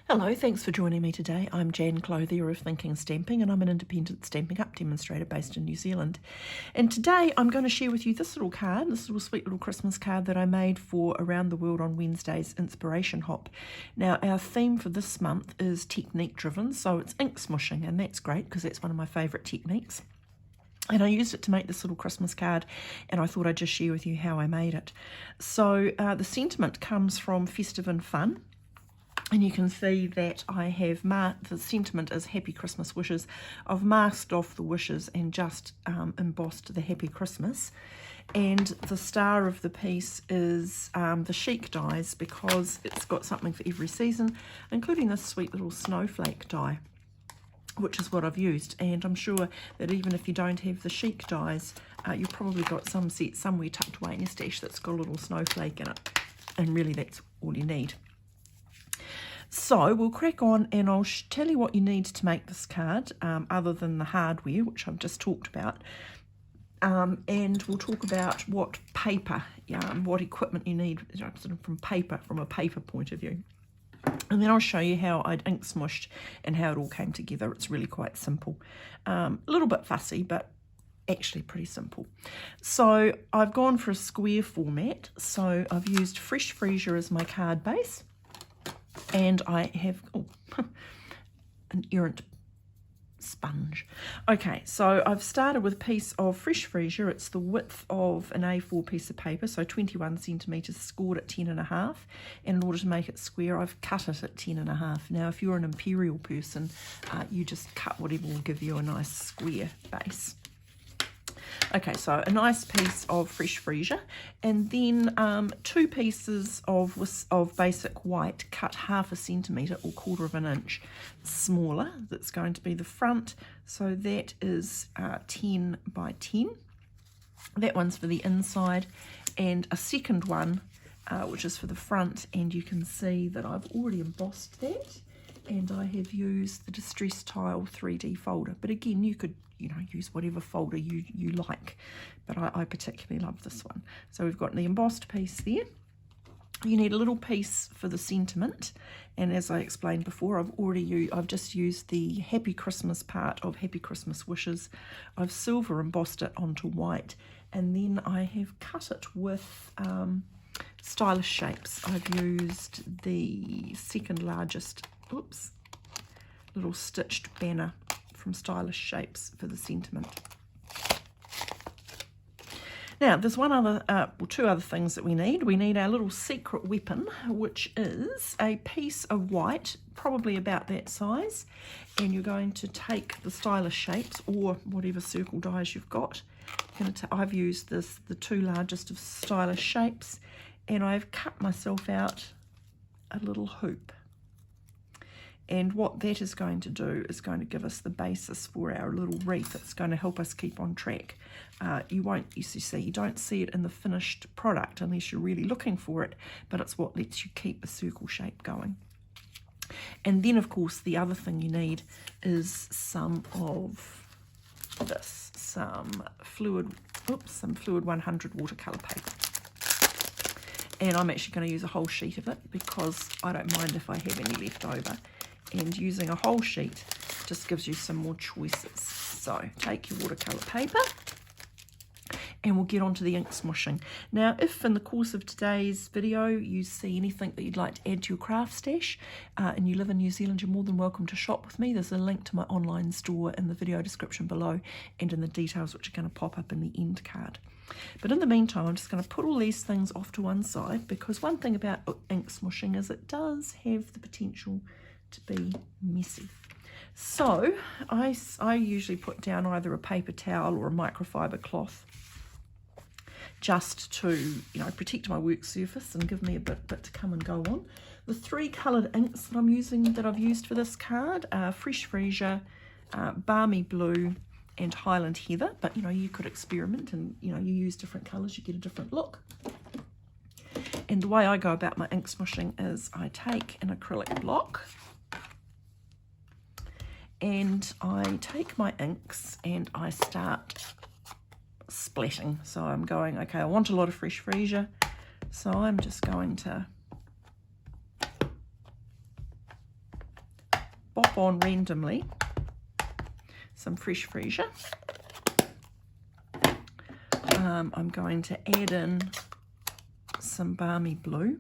Hello, thanks for joining me today. I'm Jan Clothier of Thinking Stamping, and I'm an independent Stampin' Up demonstrator based in New Zealand. And today I'm going to share with you this little card, this little sweet little Christmas card that I made for Around the World on Wednesday's Inspiration Hop. Now, our theme for this month is technique driven, so it's ink smooshing, and that's great because that's one of my favourite techniques. And I used it to make this little Christmas card, and I thought I'd just share with you how I made it. So the sentiment comes from Festive and Fun. And you can see that I have marked, the sentiment is Happy Christmas Wishes. I've masked off the wishes and just embossed the Happy Christmas. And the star of the piece is the Chic dies, because it's got something for every season, including this sweet little snowflake die, which is what I've used. And I'm sure that even if you don't have the Chic dies, you've probably got some set somewhere tucked away in your stash that's got a little snowflake in it. And really that's all you need. So we'll crack on, and I'll tell you what you need to make this card, other than the hardware, which I've just talked about. And we'll talk about what paper, what equipment you need from a paper point of view. And then I'll show you how I'd ink smooshed and how it all came together. It's really quite simple. A little bit fussy, but actually pretty simple. So I've gone for a square format. So I've used Fresh Freesia as my card base. And I have an errant sponge. Okay, so I've started with a piece of Fresh Freesia. It's the width of an A4 piece of paper, so 21 centimetres, scored at 10.5. And in order to make it square, I've cut it at 10.5. Now, if you're an imperial person, you just cut whatever will give you a nice square base. Okay, so a nice piece of Fresh Freesia, and then 2 pieces of basic white cut 1/2 centimetre or 1/4 inch smaller. That's going to be the front, so that is 10 by 10. That one's for the inside, and a second one which is for the front, and you can see that I've already embossed that, and I have used the Distress Tile 3D folder. But again, you could use whatever folder you like, but I particularly love this one. So we've got the embossed piece there. You need a little piece for the sentiment, and as I explained before, I've just used the Happy Christmas part of Happy Christmas Wishes. I've silver embossed it onto white, and then I have cut it with stylish shapes. I've used the second largest, little stitched banner from Stylish Shapes for the sentiment. Now, there's two other things that we need. We need our little secret weapon, which is a piece of white, probably about that size, and you're going to take the Stylish Shapes or whatever circle dies you've got. I've used the 2 largest of Stylish Shapes, and I've cut myself out a little hoop. And what that is going to do is going to give us the basis for our little wreath. It's going to help us keep on track. You don't see it in the finished product unless you're really looking for it, but it's what lets you keep the circle shape going. And then, of course, the other thing you need is some fluid 100 watercolour paper. And I'm actually going to use a whole sheet of it because I don't mind if I have any left over. And using a whole sheet just gives you some more choices. So take your watercolour paper, and we'll get on to the ink smooshing. Now, if in the course of today's video you see anything that you'd like to add to your craft stash, and you live in New Zealand, you're more than welcome to shop with me. There's a link to my online store in the video description below and in the details, which are going to pop up in the end card. But in the meantime, I'm just going to put all these things off to one side, because one thing about ink smooshing is it does have the potential to be messy. So I usually put down either a paper towel or a microfiber cloth just to protect my work surface and give me a bit to come and go on. The 3 coloured inks that I've used for this card are Fresh Freesia, Balmy Blue, and Highland Heather. But you could experiment, and you use different colours, you get a different look. And the way I go about my ink smooshing is I take an acrylic block, and I take my inks and I start splatting. So I'm going, okay, I want a lot of Fresh Freesia, so I'm just going to bop on randomly some fresh freesia. I'm going to add in some balmy blue.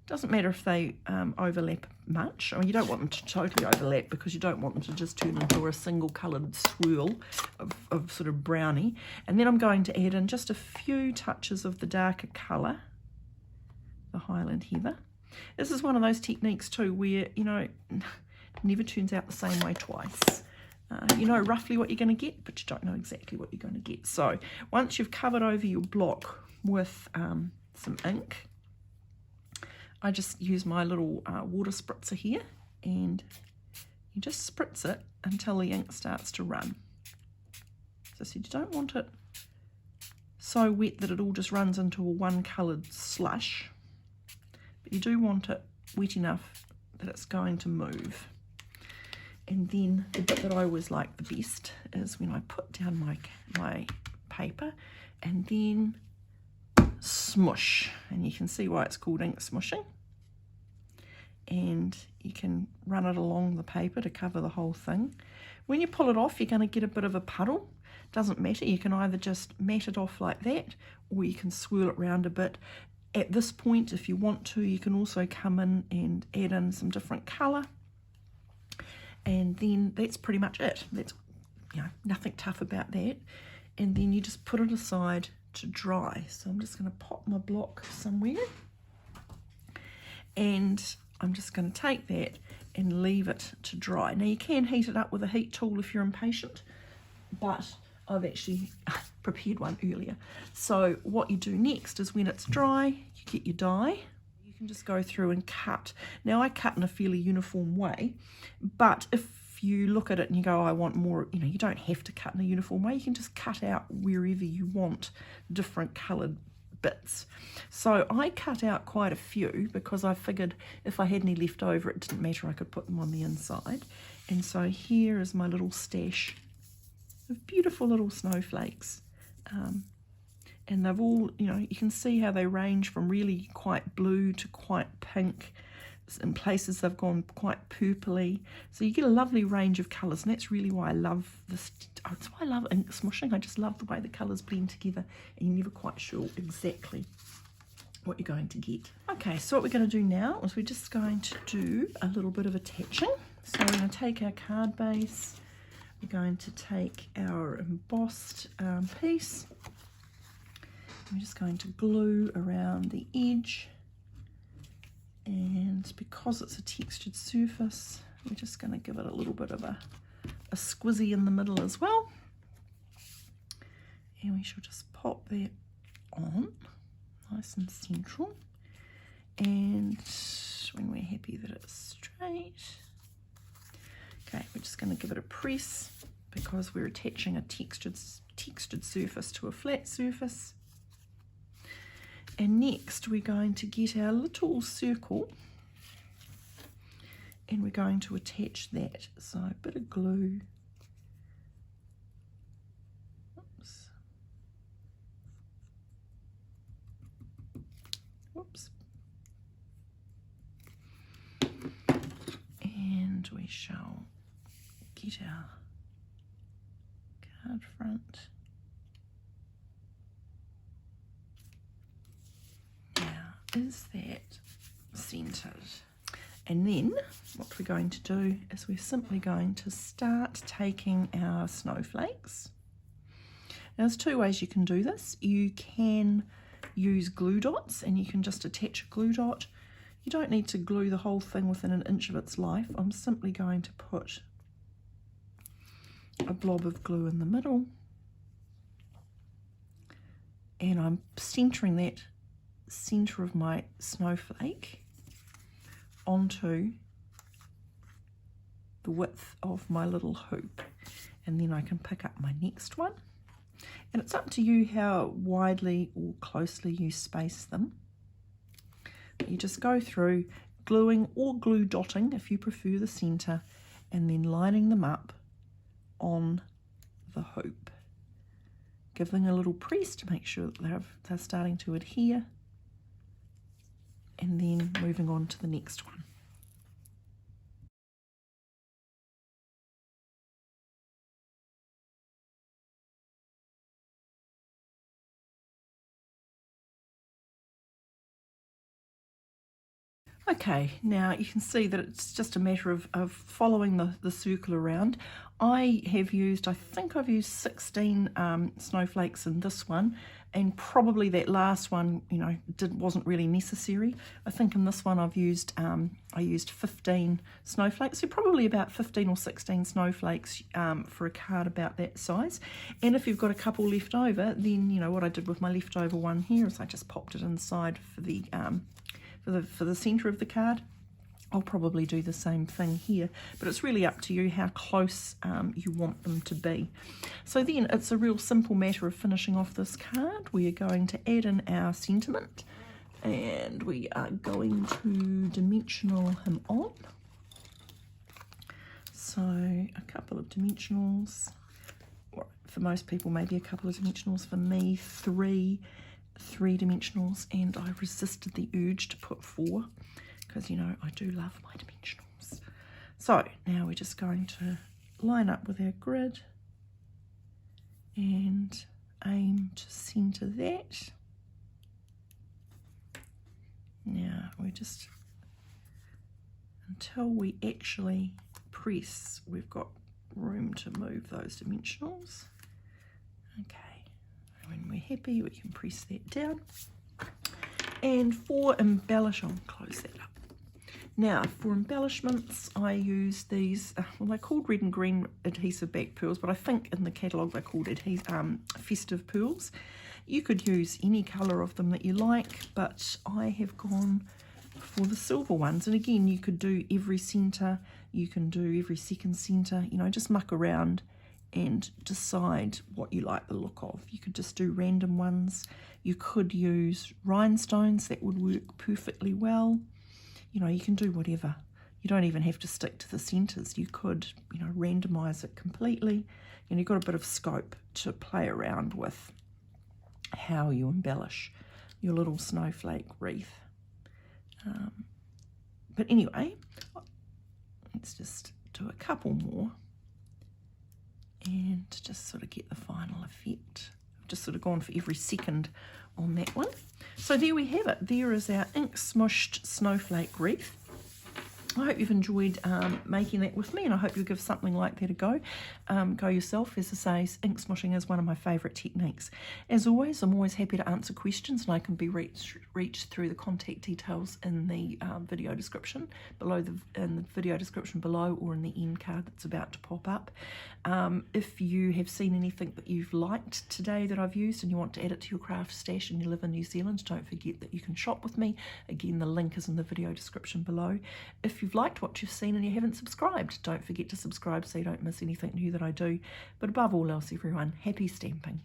Doesn't matter if they overlap much. I mean, you don't want them to totally overlap because you don't want them to just turn into a single coloured swirl of sort of brownie. And then I'm going to add in just a few touches of the darker colour, the Highland Heather. This is one of those techniques too where, you know, never turns out the same way twice. You know roughly what you're going to get, but you don't know exactly what you're going to get. So once you've covered over your block with some ink, I just use my little water spritzer here, and you just spritz it until the ink starts to run. So you don't want it so wet that it all just runs into a one-coloured slush, but you do want it wet enough that it's going to move. And then the bit that I always like the best is when I put down my paper and then smoosh. And you can see why it's called ink smooshing. And you can run it along the paper to cover the whole thing. When you pull it off, you're going to get a bit of a puddle. Doesn't matter, you can either just mat it off like that, or you can swirl it around a bit. At this point, if you want to, you can also come in and add in some different colour. And then that's pretty much it. That's, you know, nothing tough about that. And then you just put it aside to dry. So I'm just going to pop my block somewhere. And I'm just going to take that and leave it to dry. Now you can heat it up with a heat tool if you're impatient, but I've actually prepared one earlier. So what you do next is when it's dry, you get your die. You can just go through and cut. Now I cut in a fairly uniform way, but if you look at it and you go, oh, I want more, you know, you don't have to cut in a uniform way. You can just cut out wherever you want different coloured bits. So I cut out quite a few because I figured if I had any left over, it didn't matter, I could put them on the inside. And so here is my little stash of beautiful little snowflakes. And they've all, you know, you can see how they range from really quite blue to quite pink. In places they've gone quite purpley. So you get a lovely range of colours, and that's really why I love this. That's why I love ink smooshing. I just love the way the colours blend together and you're never quite sure exactly what you're going to get. Okay, so what we're going to do now is we're just going to do a little bit of attaching. So we're going to take our card base, we're going to take our embossed piece, we're just going to glue around the edge, and because it's a textured surface, we're just going to give it a little bit of a squizzy in the middle as well. And we shall just pop that on, nice and central. And when we're happy that it's straight, okay, we're just going to give it a press because we're attaching a textured surface to a flat surface. And next we're going to get our little circle and we're going to attach that. So a bit of glue. Oops. Whoops. And we shall get our card front. Is that centered? And then what we're going to do is we're simply going to start taking our snowflakes. Now there's two ways you can do this. You can use glue dots and you can just attach a glue dot. You don't need to glue the whole thing within an inch of its life. I'm simply going to put a blob of glue in the middle and I'm centering that center of my snowflake onto the width of my little hoop, and then I can pick up my next one, and it's up to you how widely or closely you space them. You just go through gluing or glue dotting if you prefer the center, and then lining them up on the hoop, giving a little press to make sure that they're starting to adhere. and then moving on to the next one. Okay, now you can see that it's just a matter of following the circle around. I have used, I think I've used 16 snowflakes in this one, and probably that last one, you know, wasn't really necessary. I think in this one I used 15 snowflakes, so probably about 15 or 16 snowflakes for a card about that size. And if you've got a couple left over, then, you know, what I did with my leftover one here is I just popped it inside for the centre of the card. I'll probably do the same thing here, but it's really up to you how close you want them to be. So then it's a real simple matter of finishing off this card. We are going to add in our sentiment, and we are going to dimensional him on. So a couple of dimensionals, or for most people maybe a couple of dimensionals, for me three dimensionals, and I resisted the urge to put 4 because, you know, I do love my dimensionals. So now we're just going to line up with our grid and aim to center that. Now we just, until we actually press, we've got room to move those dimensionals. Okay. When we're happy, we can press that down. And for embellish, I'll close that up. Now, for embellishments, I use these, well, they're called red and green adhesive back pearls, but I think in the catalogue they're called festive pearls. You could use any colour of them that you like, but I have gone for the silver ones. And again, you could do every centre, you can do every second centre, you know, just muck around and decide what you like the look of. You could just do random ones. You could use rhinestones, that would work perfectly well. You know, you can do whatever. You don't even have to stick to the centres. You could, you know, randomise it completely, and you've got a bit of scope to play around with how you embellish your little snowflake wreath. But anyway, let's just do a couple more and just sort of get the final effect. I've just sort of gone for every second on that one. So there we have it. There is our ink smooshed snowflake wreath. I hope you've enjoyed making that with me, and I hope you'll give something like that a go. Go yourself. As I say, ink smooshing is one of my favourite techniques. As always, I'm always happy to answer questions, and I can be reached through the contact details in the video description below, or in the end card that's about to pop up. If you have seen anything that you've liked today that I've used and you want to add it to your craft stash and you live in New Zealand, don't forget that you can shop with me. Again, the link is in the video description below. If you've liked what you've seen and you haven't subscribed, don't forget to subscribe so you don't miss anything new that I do. But above all else, everyone, happy stamping.